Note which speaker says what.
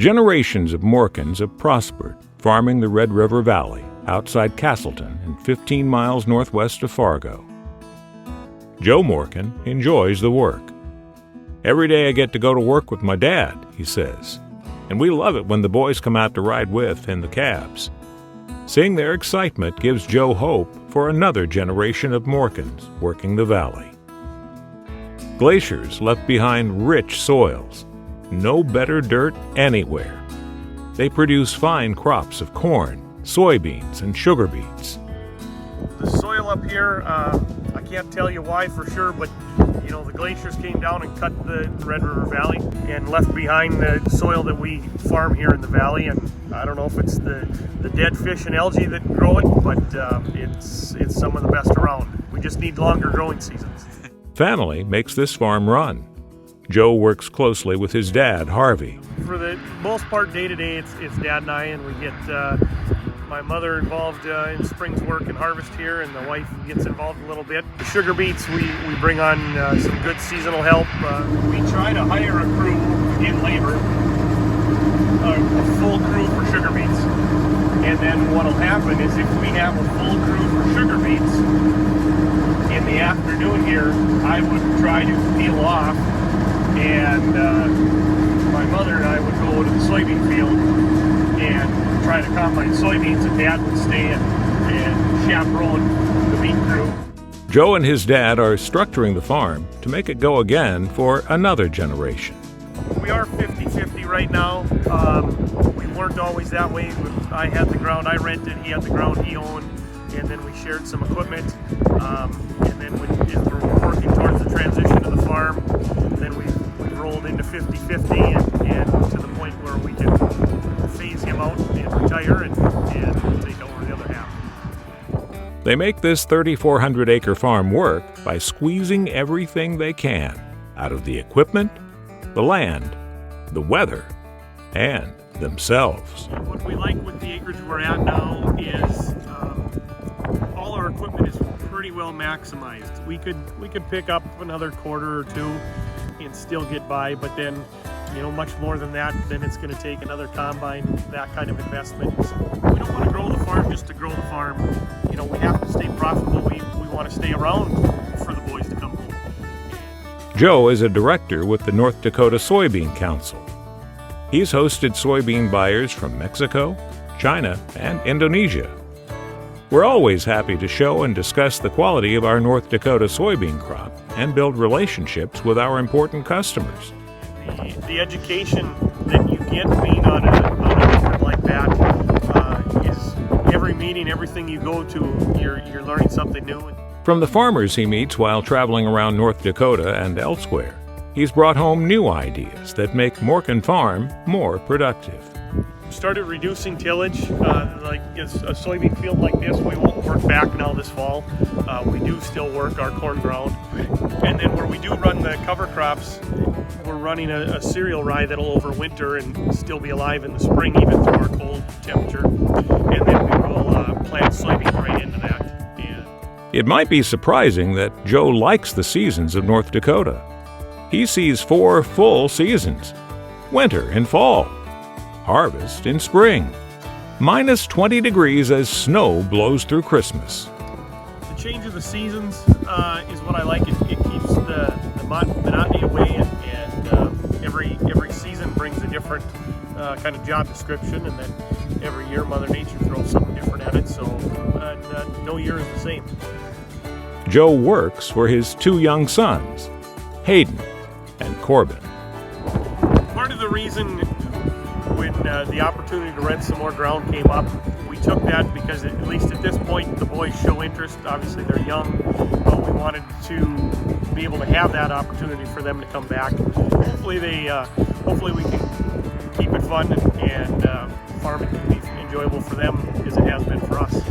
Speaker 1: Generations of Morkens have prospered, farming the Red River Valley outside Castleton and 15 miles northwest of Fargo. Joe Morken enjoys the work. "Every day I get to go to work with my dad," he says, "and we love it when the boys come out to ride with in the cabs." Seeing their excitement gives Joe hope for another generation of Morkens working the valley. Glaciers left behind rich soils. No better dirt anywhere. They produce fine crops of corn, soybeans, and sugar beets.
Speaker 2: The soil up here, I can't tell you why for sure, but the glaciers came down and cut the Red River Valley and left behind the soil that we farm here in the valley. And I don't know if it's the dead fish and algae that grow it, but it's some of the best around. We just need longer growing seasons.
Speaker 1: Family makes this farm run. Joe works closely with his dad, Harvey.
Speaker 2: For the most part, day to day, it's Dad and I, and we get my mother involved in spring's work and harvest here, and the wife gets involved a little bit. The sugar beets, we bring on some good seasonal help. We try to hire a crew in labor, a full crew for sugar beets. And then what'll happen is if we have a full crew for sugar beets, in the afternoon here, I would try to peel off, and my mother and I would go to the soybean field and try to combine soybeans, and Dad would stay and chaperone the beet crew.
Speaker 1: Joe and his dad are structuring the farm to make it go again for another generation.
Speaker 2: We are 50-50 right now. We weren't always that way. I had the ground I rented, he had the ground he owned, and then we shared some equipment. And then if we're working towards the transition of the farm, then we rolled into 50-50 and to the point where we can phase him out and retire and take over the other half.
Speaker 1: They make this 3,400-acre farm work by squeezing everything they can out of the equipment, the land, the weather, and themselves.
Speaker 2: What we like with the acreage we're at now is all our equipment is pretty well maximized. We could pick up another quarter or two and still get by, but then much more than that, then it's going to take another combine, that kind of investment. So we don't want to grow the farm just to grow the farm. We have to stay profitable. We want to stay around for the boys to come home.
Speaker 1: Joe is a director with the North Dakota Soybean Council. He's hosted soybean buyers from Mexico, China, and Indonesia. We're always happy to show and discuss the quality of our North Dakota soybean crop and build relationships with our important customers.
Speaker 2: The education that you get being on a effort like that is every meeting, everything you go to, you're learning something new.
Speaker 1: From the farmers he meets while traveling around North Dakota and elsewhere, he's brought home new ideas that make Morken Farm more productive.
Speaker 2: Started reducing tillage, like a soybean field like this, we won't work back now this fall. We do still work our corn ground. And then where we do run the cover crops, we're running a cereal rye that'll overwinter and still be alive in the spring even through our cold temperature. And then we will plant soybeans right into that.
Speaker 1: It might be surprising that Joe likes the seasons of North Dakota. He sees 4 full seasons: winter and fall, harvest in spring, minus 20 degrees as snow blows through Christmas.
Speaker 2: The change of the seasons is what I like. It keeps the monotony away, and every season brings a different kind of job description, and then every year Mother Nature throws something different at it, so no year is the same.
Speaker 1: Joe works for his 2 young sons, Hayden and Corbin.
Speaker 2: Part of the reason when the opportunity to rent some more ground came up, we took that because at least at this point the boys show interest. Obviously they're young, but we wanted to be able to have that opportunity for them to come back. Hopefully we can keep it fun and farming can be enjoyable for them as it has been for us.